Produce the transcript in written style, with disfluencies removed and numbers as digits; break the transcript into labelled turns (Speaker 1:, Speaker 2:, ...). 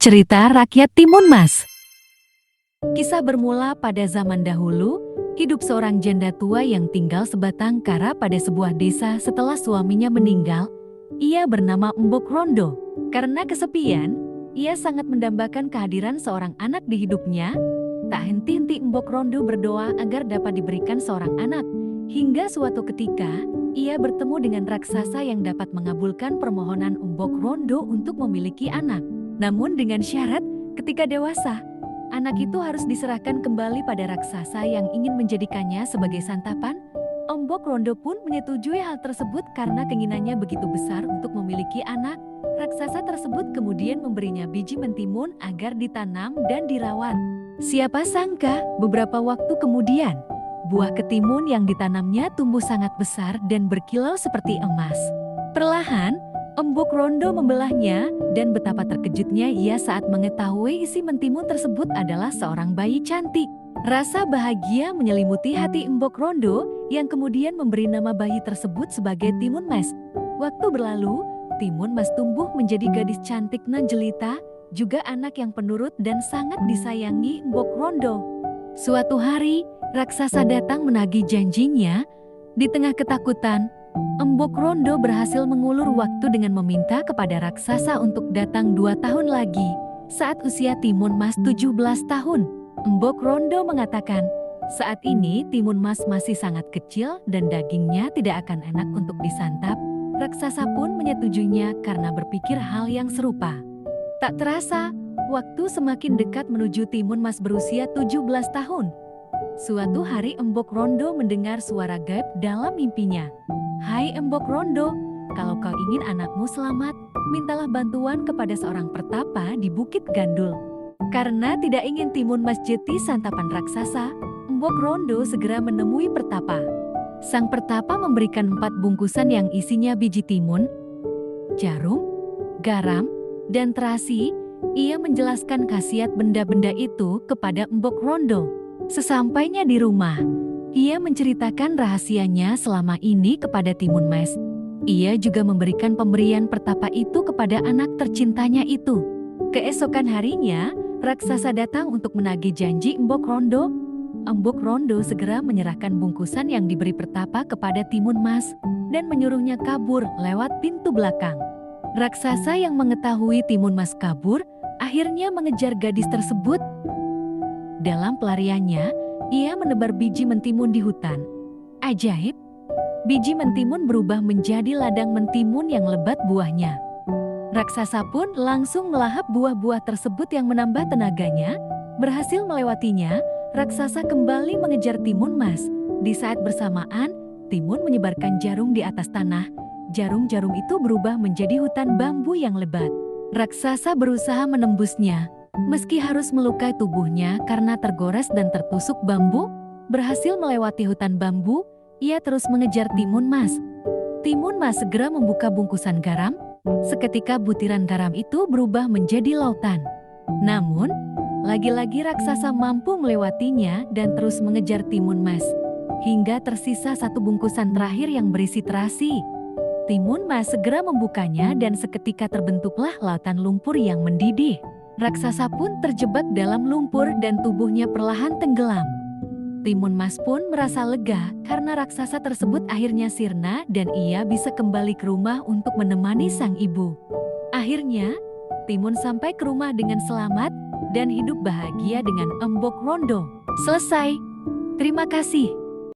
Speaker 1: Cerita Rakyat Timun Mas. Kisah bermula pada zaman dahulu, hidup seorang janda tua yang tinggal sebatang kara pada sebuah desa setelah suaminya meninggal. Ia bernama Mbok Rondo. Karena kesepian, ia sangat mendambakan kehadiran seorang anak di hidupnya. Tak henti-henti Mbok Rondo berdoa agar dapat diberikan seorang anak. Hingga suatu ketika, ia bertemu dengan raksasa yang dapat mengabulkan permohonan Mbok Rondo untuk memiliki anak. Namun dengan syarat, ketika dewasa, anak itu harus diserahkan kembali pada raksasa yang ingin menjadikannya sebagai santapan. Mbok Rondo pun menyetujui hal tersebut karena keinginannya begitu besar untuk memiliki anak. Raksasa tersebut kemudian memberinya biji mentimun agar ditanam dan dirawat. Siapa sangka beberapa waktu kemudian, buah ketimun yang ditanamnya tumbuh sangat besar dan berkilau seperti emas. Perlahan, Mbok Rondo membelahnya dan betapa terkejutnya ia saat mengetahui isi mentimun tersebut adalah seorang bayi cantik. Rasa bahagia menyelimuti hati Mbok Rondo yang kemudian memberi nama bayi tersebut sebagai Timun Mas. Waktu berlalu, Timun Mas tumbuh menjadi gadis cantik nan jelita, juga anak yang penurut dan sangat disayangi Mbok Rondo. Suatu hari, raksasa datang menagih janjinya. Di tengah ketakutan, Mbok Rondo berhasil mengulur waktu dengan meminta kepada raksasa untuk datang 2 tahun lagi. Saat usia Timun Mas 17 tahun, Mbok Rondo mengatakan, saat ini Timun Mas masih sangat kecil dan dagingnya tidak akan enak untuk disantap. Raksasa pun menyetujuinya karena berpikir hal yang serupa. Tak terasa, waktu semakin dekat menuju Timun Mas berusia 17 tahun. Suatu hari Mbok Rondo mendengar suara gaib dalam mimpinya. Hai Mbok Rondo, kalau kau ingin anakmu selamat, mintalah bantuan kepada seorang pertapa di Bukit Gandul. Karena tidak ingin Timun Mas jadi santapan raksasa, Mbok Rondo segera menemui pertapa. Sang pertapa memberikan 4 bungkusan yang isinya biji timun, jarum, garam, dan terasi. Ia menjelaskan khasiat benda-benda itu kepada Mbok Rondo. Sesampainya di rumah, ia menceritakan rahasianya selama ini kepada Timun Mas. Ia juga memberikan pemberian pertapa itu kepada anak tercintanya itu. Keesokan harinya, raksasa datang untuk menagih janji Mbok Rondo. Mbok Rondo segera menyerahkan bungkusan yang diberi pertapa kepada Timun Mas dan menyuruhnya kabur lewat pintu belakang. Raksasa yang mengetahui Timun Mas kabur, akhirnya mengejar gadis tersebut. Dalam pelariannya, ia menebar biji mentimun di hutan. Ajaib, biji mentimun berubah menjadi ladang mentimun yang lebat buahnya. Raksasa pun langsung melahap buah-buah tersebut yang menambah tenaganya. Berhasil melewatinya, raksasa kembali mengejar Timun Mas. Di saat bersamaan, Timun menyebarkan jarum di atas tanah. Jarum-jarum itu berubah menjadi hutan bambu yang lebat. Raksasa berusaha menembusnya. Meski harus melukai tubuhnya karena tergores dan tertusuk bambu, berhasil melewati hutan bambu, ia terus mengejar Timun Mas. Timun Mas segera membuka bungkusan garam. Seketika butiran garam itu berubah menjadi lautan. Namun, lagi-lagi raksasa mampu melewatinya dan terus mengejar Timun Mas. Hingga tersisa 1 bungkusan terakhir yang berisi terasi. Timun Mas segera membukanya dan seketika terbentuklah lautan lumpur yang mendidih. Raksasa pun terjebak dalam lumpur dan tubuhnya perlahan tenggelam. Timun Mas pun merasa lega karena raksasa tersebut akhirnya sirna dan ia bisa kembali ke rumah untuk menemani sang ibu. Akhirnya, Timun sampai ke rumah dengan selamat dan hidup bahagia dengan Mbok Rondo. Selesai. Terima kasih.